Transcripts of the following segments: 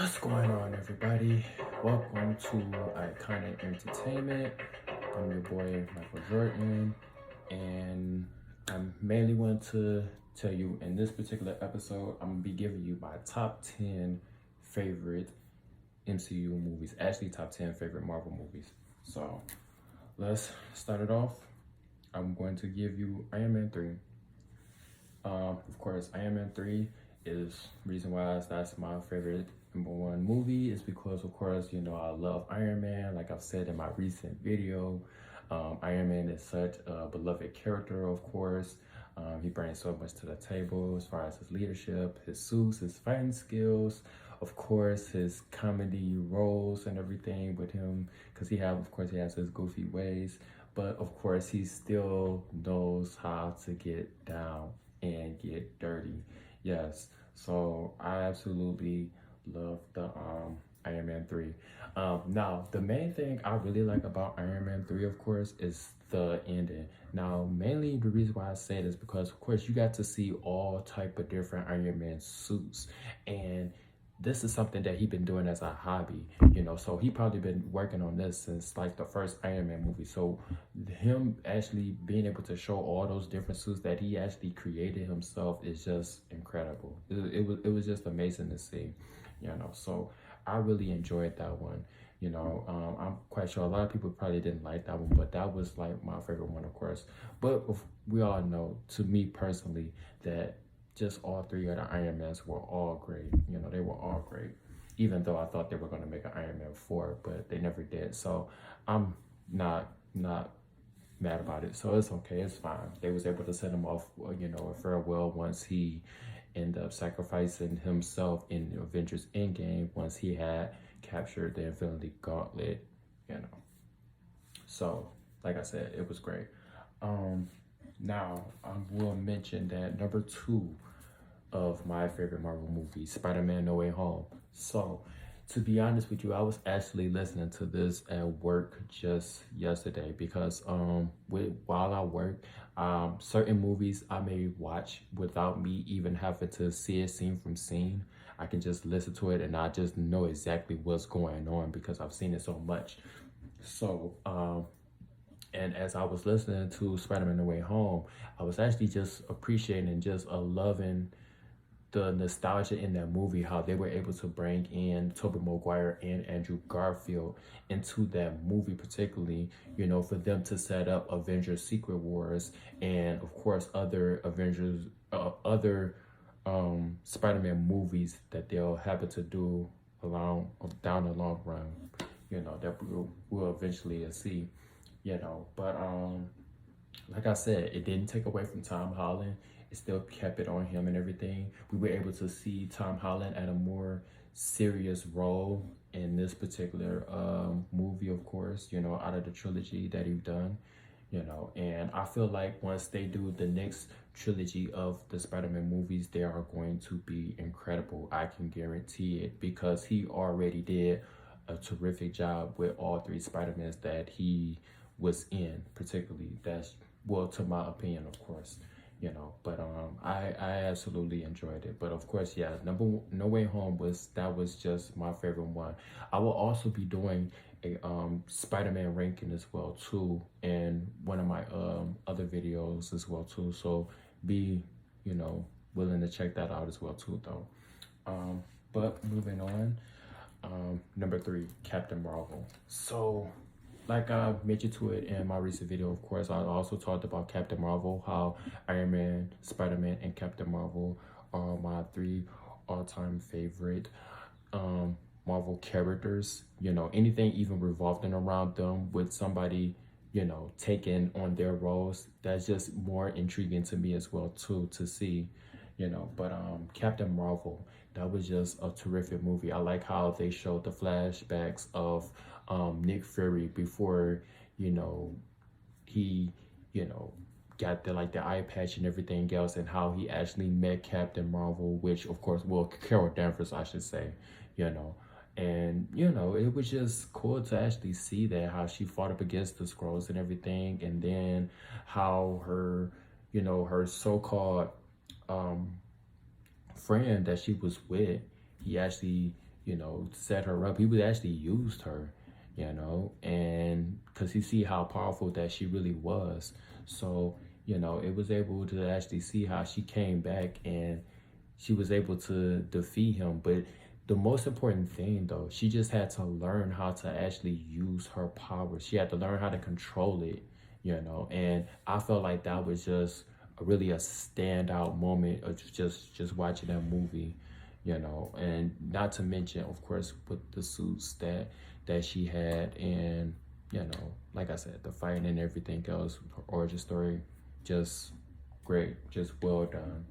What's going on, everybody? Welcome to Iconic Entertainment. I'm your boy Michael Jordan, and I mainly want to tell you in this particular episode, I'm gonna be giving you my top 10 favorite MCU movies, actually, top 10 favorite Marvel movies. So let's start it off. I'm going to give you Iron Man 3. Of course, Iron Man 3 is reason why that's my favorite #1 movie is because, of course, I love Iron Man. Like I've said in my recent video, Iron Man is such a beloved character, of course. He brings so much to the table as far as his leadership, his suits, his fighting skills, of course, his comedy roles and everything with him, because he has his goofy ways, but of course, he still knows how to get down and get dirty. Yes, so I absolutely love the Iron Man 3. Now, the main thing I really like about Iron Man 3, of course, is the ending. Now, mainly the reason why I say it is because, of course, you got to see all type of different Iron Man suits, and this is something that he been doing as a hobby, so he probably been working on this since like the first Iron Man movie. So him actually being able to show all those different suits that he actually created himself is just incredible. It was just amazing to see, so I really enjoyed that one. I'm quite sure a lot of people probably didn't like that one, but that was like my favorite one, of course. But we all know, to me personally, that just all three of the Iron Mans were all great. They were all great. Even though I thought they were going to make an Iron Man 4, but they never did. So I'm not mad about it. So it's okay. It's fine. They was able to send him off, a farewell once he ended up sacrificing himself in Avengers Endgame once he had captured the Infinity Gauntlet, you know. So, like I said, it was great. Now, I will mention that #2 of my favorite Marvel movies, Spider-Man No Way Home. So, to be honest with you, I was actually listening to this at work just yesterday because while I work, certain movies I may watch without me even having to see it scene from scene. I can just listen to it and I just know exactly what's going on because I've seen it so much. So, and as I was listening to Spider-Man No Way Home, I was actually just appreciating and just loving the nostalgia in that movie, how they were able to bring in Tobey Maguire and Andrew Garfield into that movie, particularly, for them to set up Avengers Secret Wars and, of course, other Avengers, other Spider-Man movies that they'll happen to do down the long run, that we'll eventually see, but like I said, it didn't take away from Tom Holland. It still kept it on him and everything. We were able to see Tom Holland at a more serious role in this particular movie, of course, out of the trilogy that he's done, and I feel like once they do the next trilogy of the Spider-Man movies, they are going to be incredible. I can guarantee it because he already did a terrific job with all three Spider-Mans that he was in, particularly. That's, well, to my opinion, of course, but I absolutely enjoyed it. But of course, yeah, No Way Home was just my favorite one. I will also be doing a Spider-Man ranking as well too, in one of my other videos as well too. So be willing to check that out as well too, though. But moving on, #3, Captain Marvel. So, like I mentioned to it in my recent video, of course, I also talked about Captain Marvel, how Iron Man, Spider-Man, and Captain Marvel are my 3 all-time favorite Marvel characters. Anything even revolving around them with somebody, taking on their roles, that's just more intriguing to me as well too, to see, but Captain Marvel, that was just a terrific movie. I like how they showed the flashbacks of Nick Fury before, he, got the eye patch and everything else, and how he actually met Captain Marvel, which of course, well, Carol Danvers, I should say, and it was just cool to actually see that, how she fought up against the Skrulls and everything, and then how her, her so-called friend that she was with, he actually set her up. He would actually used her, and because he see how powerful that she really was. So, it was able to actually see how she came back and she was able to defeat him. But the most important thing, though, she just had to learn how to actually use her power. She had to learn how to control it, and I felt like that was just really a standout moment of just watching that movie, and not to mention, of course, with the suits that she had, and like I said, the fighting and everything else, her origin story, just great, just well done,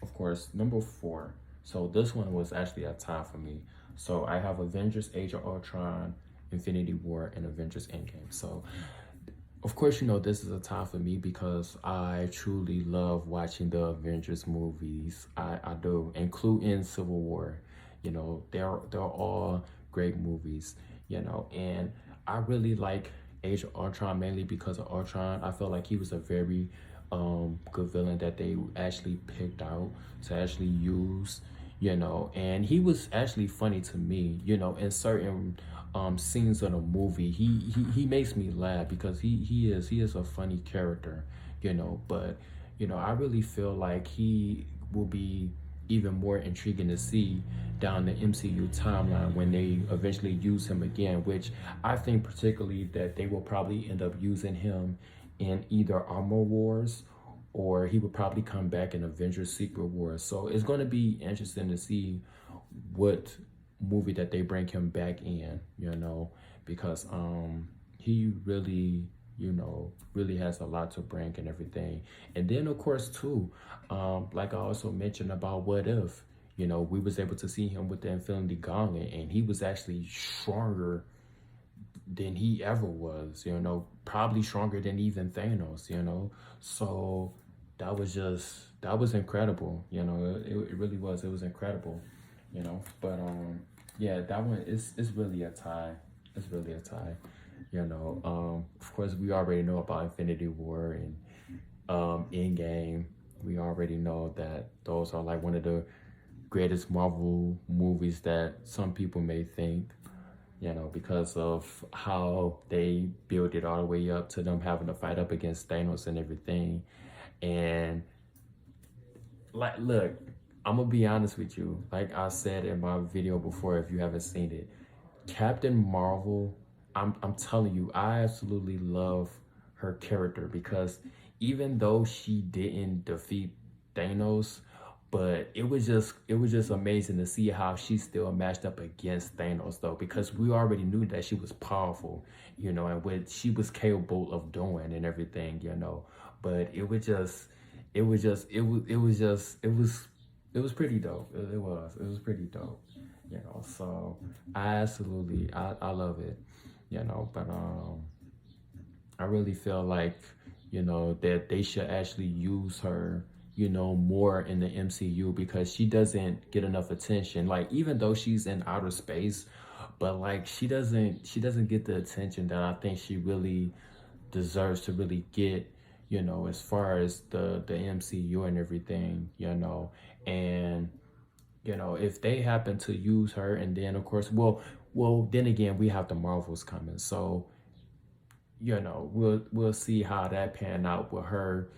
Of course, number 4. So this one was actually a tie for me. So I have Avengers Age of Ultron, Infinity War, and Avengers Endgame. So of course, this is a tie for me because I truly love watching the Avengers movies. I do, including Civil War. They're all great movies, and I really like Age of Ultron mainly because of Ultron. I feel like he was a very good villain that they actually picked out to actually use, and he was actually funny to me, in certain scenes of the movie. He makes me laugh because he is a funny character, but I really feel like he will be even more intriguing to see down the MCU timeline when they eventually use him again, which I think particularly that they will probably end up using him in either Armor Wars, or he would probably come back in Avengers Secret Wars. So it's going to be interesting to see what movie that they bring him back in, because he really, really has a lot to bring and everything. And then of course too, like I also mentioned about What If, we was able to see him with the Infinity Gauntlet, and he was actually stronger than he ever was, probably stronger than even Thanos, So that was incredible, it really was. It was incredible, But yeah, that one is really a tie. It's really a tie, Of course, we already know about Infinity War and Endgame. We already know that those are like one of the greatest Marvel movies that some people may think, because of how they built it all the way up to them having to fight up against Thanos and everything. And like, look, I'm gonna be honest with you. Like I said in my video before, if you haven't seen it, Captain Marvel, I'm telling you, I absolutely love her character because even though she didn't defeat Thanos, but it was just amazing to see how she still matched up against Thanos, though, because we already knew that she was powerful, and what she was capable of doing and everything, But it was pretty dope. It was pretty dope, So I love it, But I really feel like, that they should actually use her, more in the MCU because she doesn't get enough attention. Like, even though she's in outer space, but like she doesn't get the attention that I think she really deserves to really get, as far as the MCU and everything, And if they happen to use her, and then of course, well, then again, we have the Marvels coming, so we'll see how that pan out with her,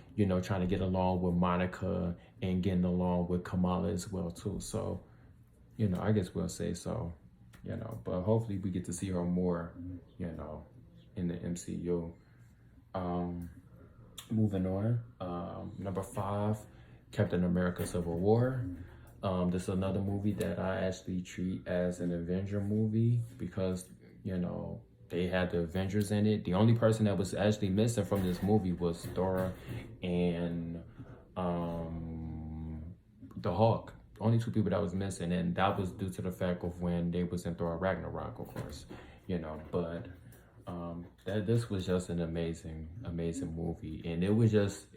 trying to get along with Monica and getting along with Kamala as well too. So, I guess we'll say so, but hopefully we get to see her more, in the MCU. Moving on, number 5, Captain America Civil War. This is another movie that I actually treat as an Avenger movie because, they had the Avengers in it. The only person that was actually missing from this movie was Thor and the Hulk. Only 2 people that was missing, and that was due to the fact of when they was in Thor Ragnarok, of course, But this was just an amazing movie, and it was just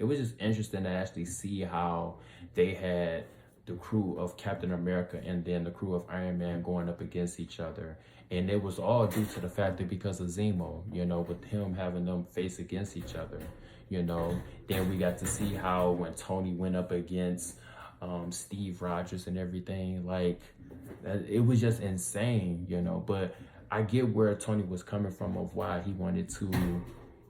interesting to actually see how they had the crew of Captain America and then the crew of Iron Man going up against each other. And it was all due to the fact that because of Zemo, with him having them face against each other, Then we got to see how when Tony went up against Steve Rogers and everything. Like, it was just insane, you know. But I get where Tony was coming from of why he wanted to,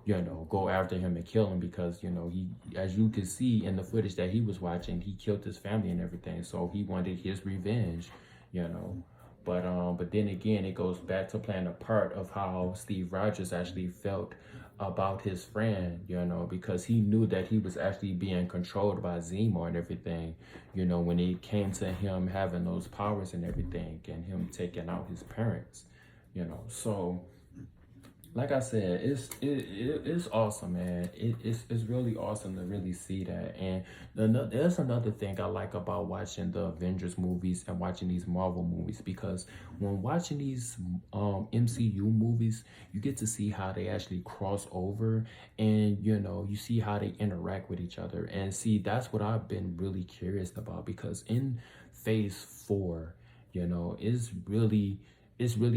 you know, go after him and kill him, because, you know, he, as you could see in the footage that he was watching, he killed his family and everything. So he wanted his revenge, you know. But then again, it goes back to playing a part of how Steve Rogers actually felt about his friend, you know, because he knew that he was actually being controlled by Zemo and everything, you know, when it came to him having those powers and everything, and him taking out his parents, you know. So like I said, it's awesome, man. It's really awesome to really see that. And there's another thing I like about watching the Avengers movies and watching these Marvel movies, because when watching these MCU movies, you get to see how they actually cross over, and, you know, you see how they interact with each other. And see, that's what I've been really curious about, because in Phase 4, you know, it's really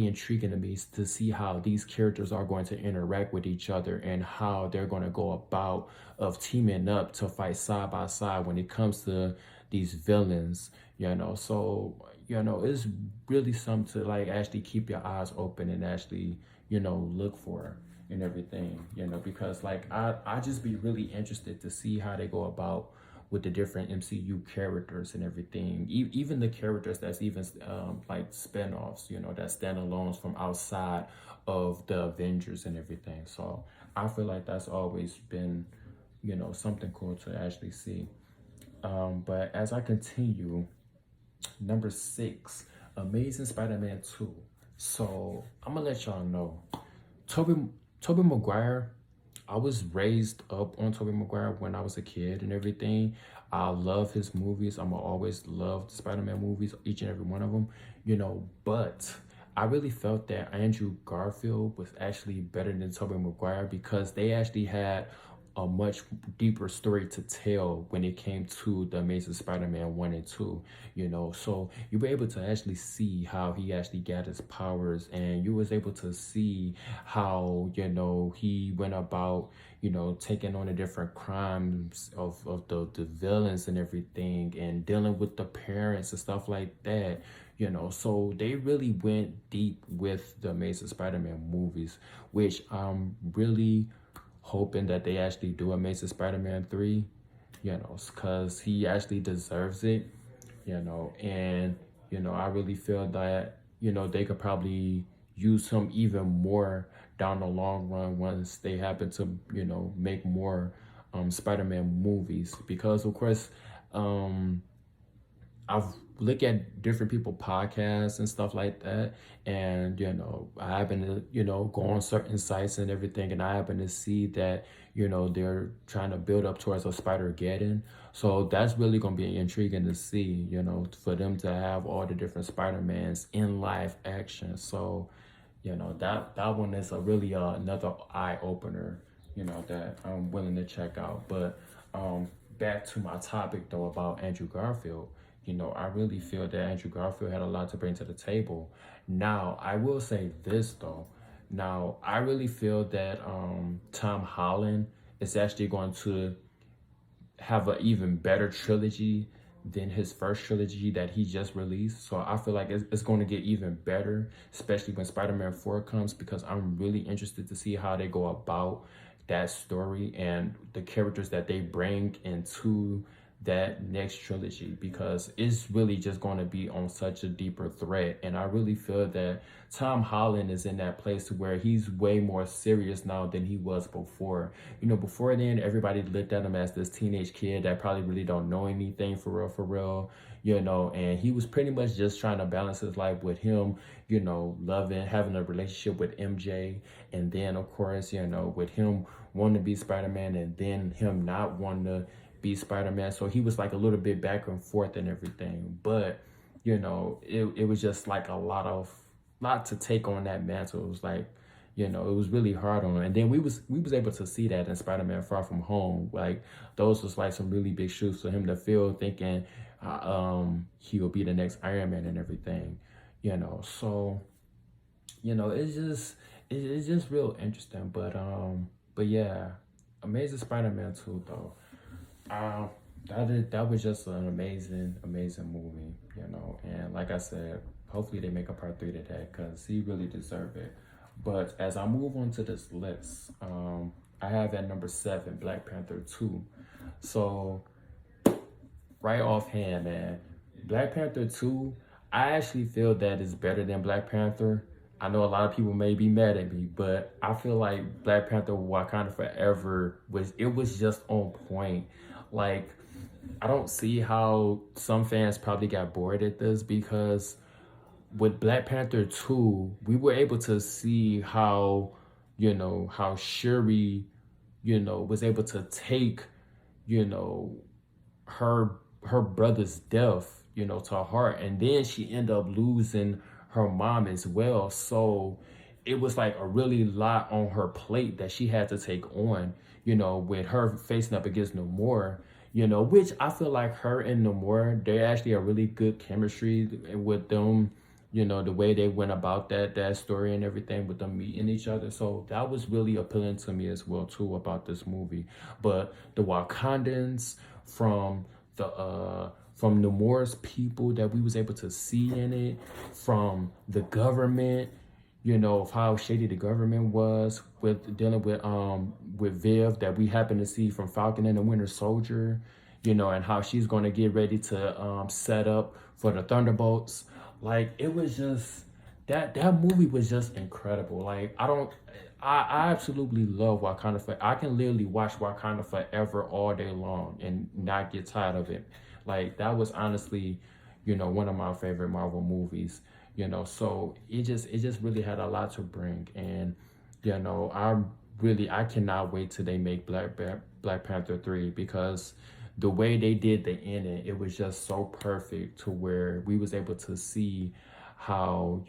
intriguing to me to see how these characters are going to interact with each other, and how they're going to go about of teaming up to fight side by side when it comes to these villains, you know. So, you know, it's really something to like actually keep your eyes open and actually, you know, look for and everything, you know, because like I just be really interested to see how they go about with the different MCU characters and everything, even the characters that's even like spin-offs, you know, that standalones from outside of the Avengers and everything. So I feel like that's always been, you know, something cool to actually see. But as I continue, number 6, Amazing Spider-Man 2. So I'm gonna let y'all know, Toby Toby Maguire, I was raised up on Tobey Maguire when I was a kid and everything. I love his movies. I'm gonna always love the Spider-Man movies, each and every one of them, you know. But I really felt that Andrew Garfield was actually better than Tobey Maguire, because they actually had a much deeper story to tell when it came to the Amazing Spider-Man 1 and 2, you know. So you were able to actually see how he actually got his powers, and you was able to see how, you know, he went about, you know, taking on the different crimes of the villains and everything, and dealing with the parents and stuff like that, you know. So they really went deep with the Amazing Spider-Man movies, which I'm really hoping that they actually do Amazing Spider-Man 3, you know, because he actually deserves it, you know. And, you know, I really feel that, you know, they could probably use him even more down the long run once they happen to, you know, make more Spider-Man movies. Because, of course, I've looked at different people podcasts and stuff like that, and, you know, I happen to, you know, go on certain sites and everything, and I happen to see that, you know, they're trying to build up towards a Spider-Geddon. So that's really gonna be intriguing to see, you know, for them to have all the different Spider-Mans in live action. So, you know, that one is a really another eye opener, you know, that I'm willing to check out. But back to my topic though about Andrew Garfield, you know, I really feel that Andrew Garfield had a lot to bring to the table. Now, I will say this though. Now, I really feel that Tom Holland is actually going to have an even better trilogy than his first trilogy that he just released. So I feel like it's going to get even better, especially when Spider-Man 4 comes, because I'm really interested to see how they go about that story and the characters that they bring into that next trilogy, because it's really just going to be on such a deeper thread. And I really feel that Tom Holland is in that place where he's way more serious now than he was before. You know, before then, everybody looked at him as this teenage kid that probably really don't know anything for real, you know, and he was pretty much just trying to balance his life with him, you know, loving, having a relationship with MJ, and then, of course, you know, with him wanting to be Spider-Man and then him not wanting to be Spider-Man. So he was like a little bit back and forth and everything. But, you know, it was just like a lot to take on that mantle. It was like, you know, it was really hard on him. And then we was able to see that in Spider-Man Far From Home. Like, those was like some really big shoes for him to fill, thinking he will be the next Iron Man and everything, you know. So, you know, it's just real interesting. But yeah, Amazing Spider-Man 2 though. that was just an amazing movie, you know. And like I said, hopefully they make a part three to that because he really deserved it. But as I move on to this list, I have at number 7 Black Panther 2. So right offhand, man, Black Panther 2, I actually feel that is better than Black Panther. I know a lot of people may be mad at me, but I feel like Black Panther Wakanda Forever was just on point. Like, I don't see how some fans probably got bored at this because with Black Panther 2, we were able to see how, how Shuri, was able to take, you know, her brother's death, to heart, and then she ended up losing her mom as well. So it was like a really lot on her plate that she had to take on, with her facing up against Namor, which I feel like her and Namor, they actually are really good chemistry with them, the way they went about that story and everything with them meeting each other. So that was really appealing to me as well too about this movie. But the Wakandans from from Namor's people that we was able to see in it, from the government, of how shady the government was with dealing with Viv that we happen to see from Falcon and the Winter Soldier, and how she's going to get ready to set up for the Thunderbolts. Like, it was just that movie was just incredible. Like, I absolutely love Wakanda Forever. I can literally watch Wakanda Forever all day long and not get tired of it. Like, that was honestly, one of my favorite Marvel movies. So it just really had a lot to bring. And I cannot wait till they make Black Panther 3 because the way they did the ending, it was just so perfect to where we was able to see how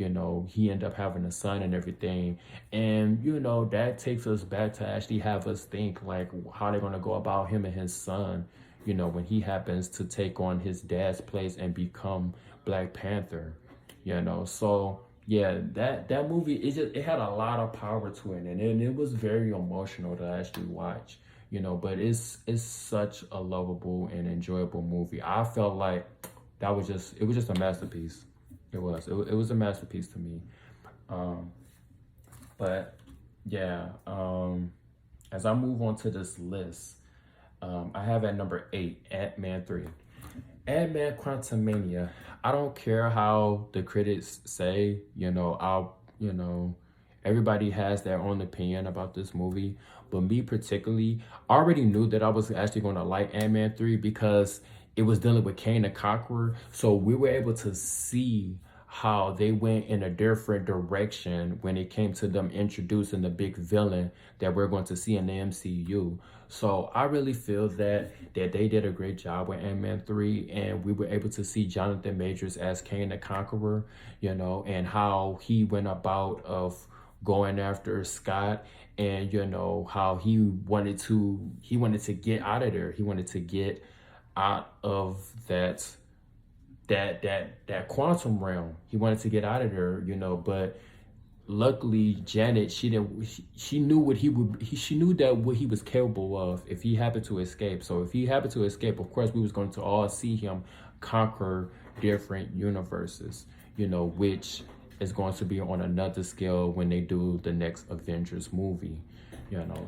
he ended up having a son and everything. And that takes us back to actually have us think like how they're going to go about him and his son, when he happens to take on his dad's place and become Black Panther. So yeah, that movie, it had a lot of power to it, and it was very emotional to actually watch. But it's such a lovable and enjoyable movie. I felt like it was just a masterpiece. It was a masterpiece to me. um but yeah, as I move on to this list, I have at number 8 Ant-Man 3. Ant-Man Quantumania. I don't care how the critics say, everybody has their own opinion about this movie. But me particularly, I already knew that I was actually going to like Ant-Man 3 because it was dealing with Kane the Conqueror. So we were able to see how they went in a different direction when it came to them introducing the big villain that we're going to see in the MCU. So I really feel that they did a great job with Ant-Man 3, and we were able to see Jonathan Majors as Kane the Conqueror, and how he went about of going after Scott, and how he wanted to get out of there. He wanted to get out of that quantum realm. He wanted to get out of there, but luckily Janet, she knew she knew that what he was capable of if he happened to escape. So if he happened to escape, of course we was going to all see him conquer different universes, which is going to be on another scale when they do the next Avengers movie.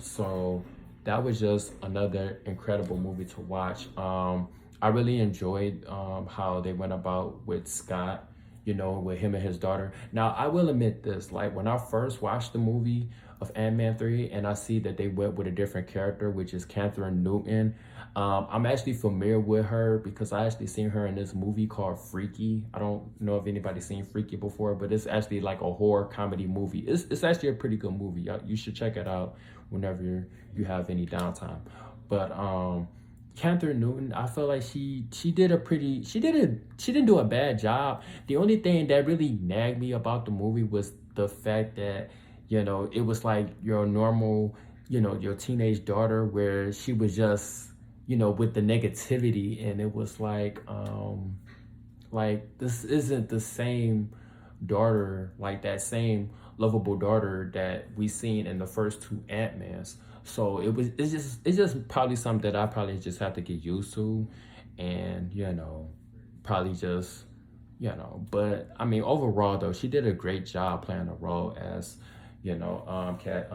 So that was just another incredible movie to watch. I really enjoyed how they went about with Scott, with him and his daughter. Now, I will admit this, like when I first watched the movie of Ant-Man 3 and I see that they went with a different character, which is Catherine Newton, I'm actually familiar with her because I actually seen her in this movie called Freaky. I don't know if anybody's seen Freaky before, but it's actually like a horror comedy movie. It's actually a pretty good movie. You should check it out whenever you have any downtime. But Catherine Newton, I feel like she didn't do a bad job. The only thing that really nagged me about the movie was the fact that, it was like your normal, your teenage daughter where she was just, with the negativity, and it was like this isn't the same daughter, like that same lovable daughter that we seen in the first two Ant-Mans. So it's just probably something that I probably just have to get used to, and probably just But I mean, overall though, she did a great job playing the role as cat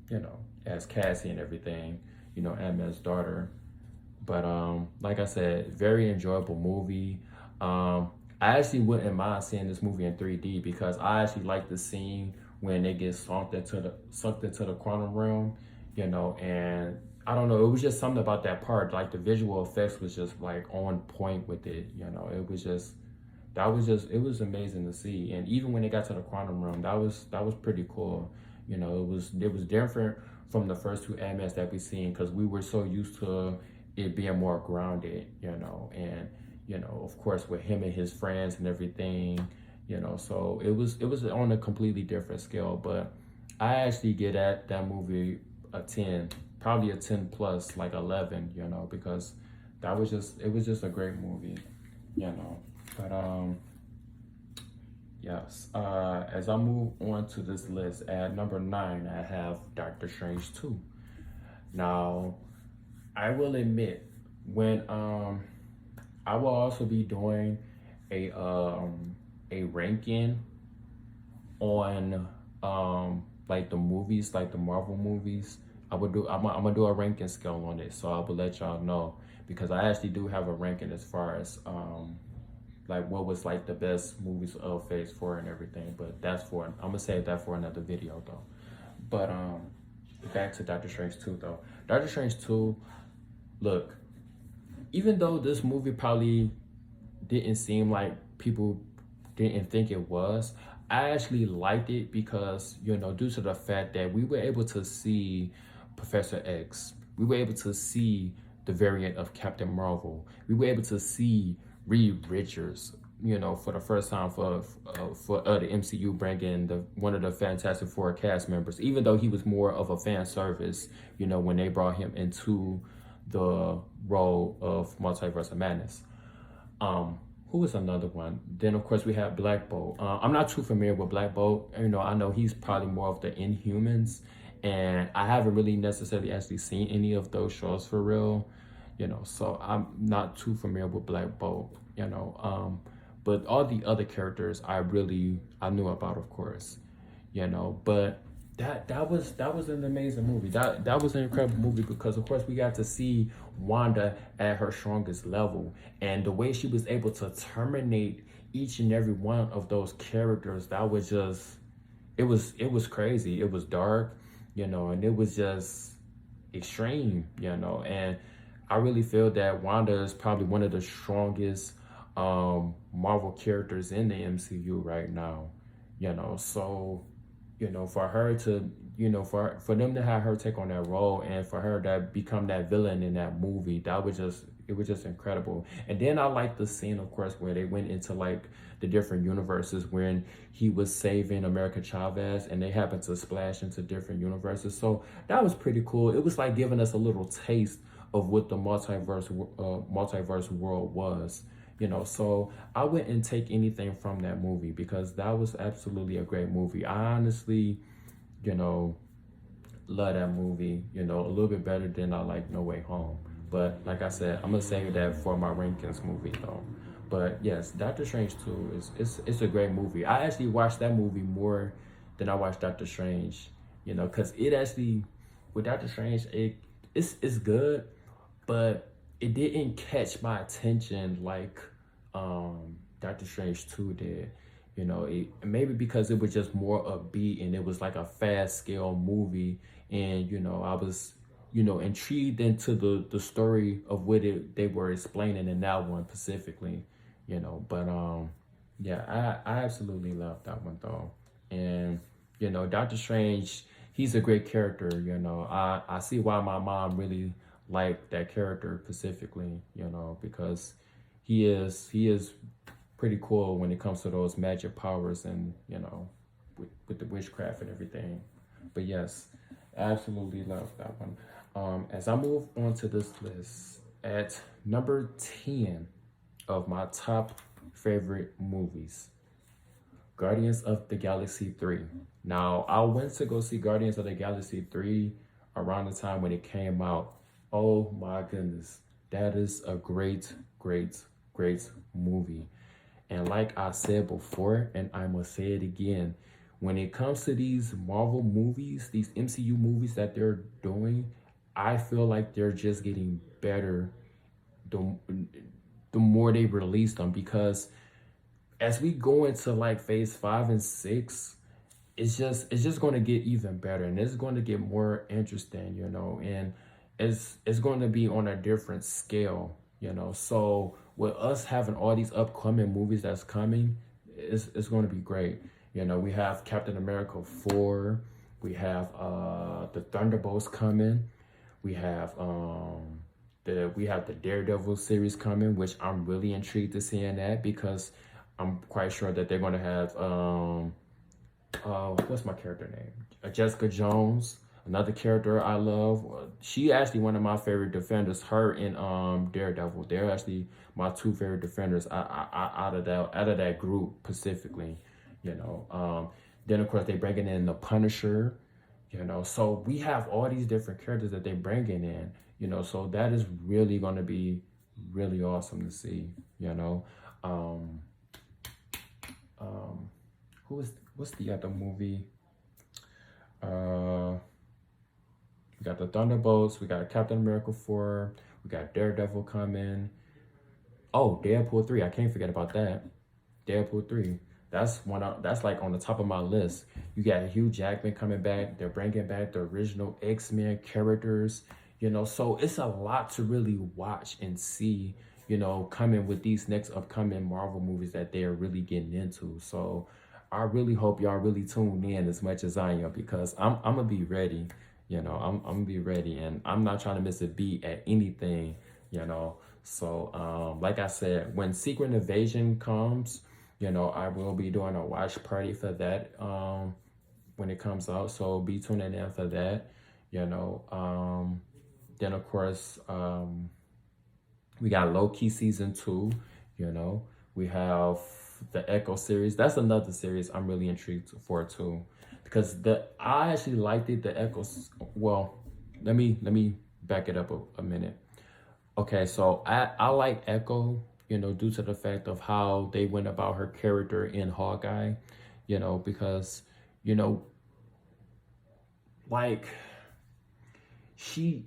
you know as Cassie and everything, Ant-Man's daughter. But like I said, very enjoyable movie. I actually wouldn't mind seeing this movie in 3D because I actually like the scene when they get sucked into the quantum realm, and I don't know, it was just something about that part. Like the visual effects was just like on point with it, It was just it was amazing to see. And even when they got to the quantum realm, that was pretty cool. It was different from the first two Ant-Mans that we seen because we were so used to it being more grounded, and of course with him and his friends and everything, so it was on a completely different scale. But I actually get that movie a 10, probably a 10 plus, like 11, because it was just a great movie, but yes. As I move on to this list, at number 9, I have Doctor Strange 2. Now, I will admit, when I will also be doing a ranking on like the movies, like the Marvel movies. I'm gonna do a ranking scale on it, so I will let y'all know, because I actually do have a ranking as far as like what was like the best movies of Phase 4 and everything. But I'm gonna save that for another video though. But back to Doctor Strange 2 though. Doctor Strange 2, look, even though this movie probably didn't seem like people didn't think it was, I actually liked it because, due to the fact that we were able to see Professor X, we were able to see the variant of Captain Marvel, we were able to see Reed Richards, for the first time for the MCU, bringing one of the Fantastic Four cast members, even though he was more of a fan service, when they brought him into the role of Multiverse of Madness. Who was another one? Then of course we have Black Bolt. I'm not too familiar with Black Bolt. I know he's probably more of the Inhumans, and I haven't really necessarily actually seen any of those shows for real. So I'm not too familiar with Black Bolt. But all the other characters I knew about, of course. But that was an amazing movie. That was an incredible movie because of course we got to see Wanda at her strongest level, and the way she was able to terminate each and every one of those characters, that was just it was crazy. It was dark, and it was just extreme, and I really feel that Wanda is probably one of the strongest Marvel characters in the MCU right now, so for her to, for them to have her take on that role and for her to become that villain in that movie, it was just incredible. And then I like the scene, of course, where they went into like the different universes when he was saving America Chavez and they happened to splash into different universes. So that was pretty cool. It was like giving us a little taste of what the multiverse world was. So I wouldn't take anything from that movie because that was absolutely a great movie. I honestly, love that movie, a little bit better than I like No Way Home. But like I said, I'm gonna save that for my rankings movie though. But yes, Doctor Strange 2 it's a great movie. I actually watched that movie more than I watched Doctor Strange, because it actually, with Doctor Strange, it's good, but it didn't catch my attention like Doctor Strange 2 did. Maybe because it was just more upbeat and it was like a fast scale movie, and I was intrigued into the story of what they were explaining in that one specifically, but yeah, I absolutely love that one though. And Doctor Strange, he's a great character. I see why my mom really liked that character specifically, because he is pretty cool when it comes to those magic powers and with the witchcraft and everything. But yes, absolutely love that one. As I move on to this list, at number 10 of my top favorite movies, Guardians of the Galaxy 3. Now, I went to go see Guardians of the Galaxy 3 around the time when it came out. Oh my goodness, that is a great, great, great movie. And like I said before, and I must say it again, when it comes to these Marvel movies, these MCU movies that they're doing, I feel like they're just getting better the, the more they release them, because as we go into like phase 5 and 6, it's just going to get even better, and it's going to get more interesting, and it's going to be on a different scale. So with us having all these upcoming movies that's coming, it's going to be great. We have Captain America 4, we have the Thunderbolts coming, we have the Daredevil series coming, which I'm really intrigued to seeing that, because I'm quite sure that they're going to have what's my character name? Jessica Jones, another character I love. She actually one of my favorite defenders. Her and Daredevil. They're actually my two favorite defenders out of that group specifically. Then of course they bringing in the Punisher. So we have all these different characters that they bringing in. So that is really going to be really awesome to see. What's the other movie? We got the Thunderbolts, we got Captain America 4, we got Daredevil coming. Oh, Deadpool 3, I can't forget about that. Deadpool 3. That's like on the top of my list. You got Hugh Jackman coming back. They're bringing back the original X-Men characters. So it's a lot to really watch and see, coming with these next upcoming Marvel movies that they're really getting into. So I really hope y'all really tune in as much as I am, because I'm gonna be ready. I'm gonna be ready, and I'm not trying to miss a beat at anything. So like I said, when Secret Invasion comes, I will be doing a watch party for that when it comes out. So be tuning in for that. Then of course we got Loki season 2. We have the Echo series. That's another series I'm really intrigued for too, because I actually liked it. The Echo. Well, let me back it up a minute. Okay, so I like Echo, due to the fact of how they went about her character in Hawkeye, because like she's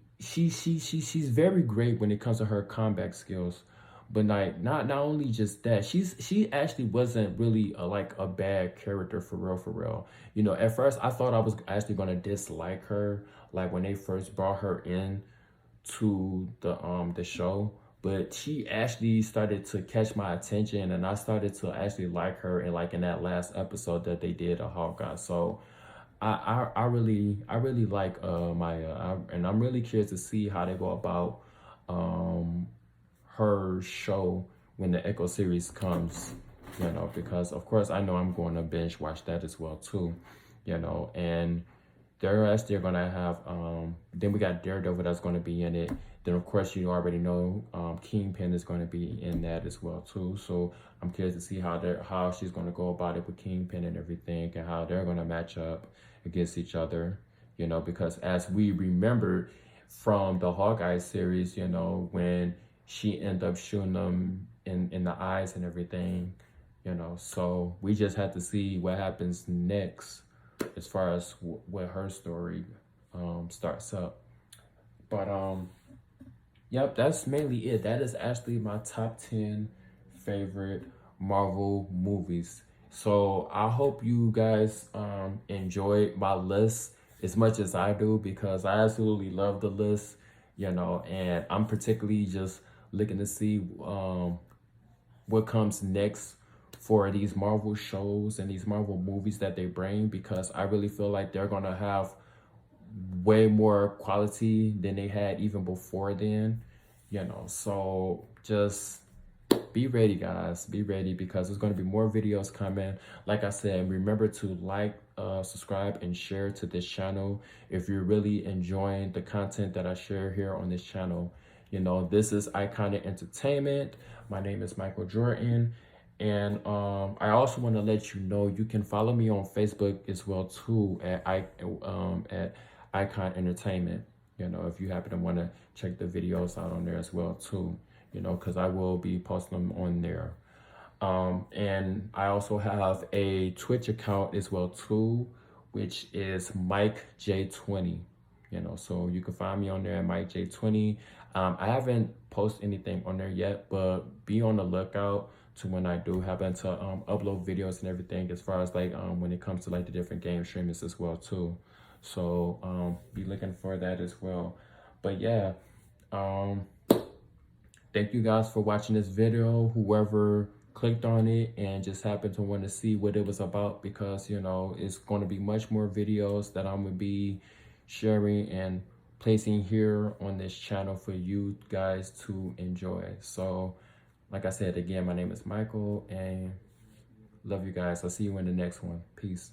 very great when it comes to her combat skills. But like not only just that, she actually wasn't really like a bad character for real. At first I thought I was actually gonna dislike her, like when they first brought her in to the show. But she actually started to catch my attention, and I started to actually like her in that last episode that they did of Hawkeye. So I really like Maya, and I'm really curious to see how they go about her show when the Echo series comes, because of course I know I'm going to binge watch that as well too, and they're gonna have then we got Daredevil that's going to be in it. Then of course you already know Kingpin is going to be in that as well too. So I'm curious to see how she's going to go about it with Kingpin and everything, and how they're going to match up against each other, because as we remember from the Hawkeye series, when she ended up shooting them in the eyes and everything, so we just have to see what happens next as far as what her story starts up. But yep, that's mainly it. That is actually my top 10 favorite Marvel movies. So I hope you guys enjoy my list as much as I do, because I absolutely love the list, and I'm particularly just looking to see what comes next for these Marvel shows and these Marvel movies that they bring, because I really feel like they're gonna have way more quality than they had even before then, so just be ready, guys. Be ready, because there's going to be more videos coming. Like I said, remember to like, subscribe, and share to this channel if you're really enjoying the content that I share here on this channel. This is Iconic Entertainment. My name is Michael Jordan, and I also want to let you know you can follow me on Facebook as well too at Icon Entertainment. You know, if you happen to want to check the videos out on there as well too, you know, because I will be posting them on there. And I also have a Twitch account as well too, which is Mike J20. You know, so you can find me on there at Mike J20. I haven't posted anything on there yet, but be on the lookout to when I do happen to upload videos and everything, as far as like when it comes to like the different game streamers as well too. So be looking for that as well. But yeah, thank you guys for watching this video, whoever clicked on it and just happened to want to see what it was about, because you know it's going to be much more videos that I'm going to be sharing and placing here on this channel for you guys to enjoy. So like I said again, my name is Michael and love you guys. I'll see you in the next one. Peace.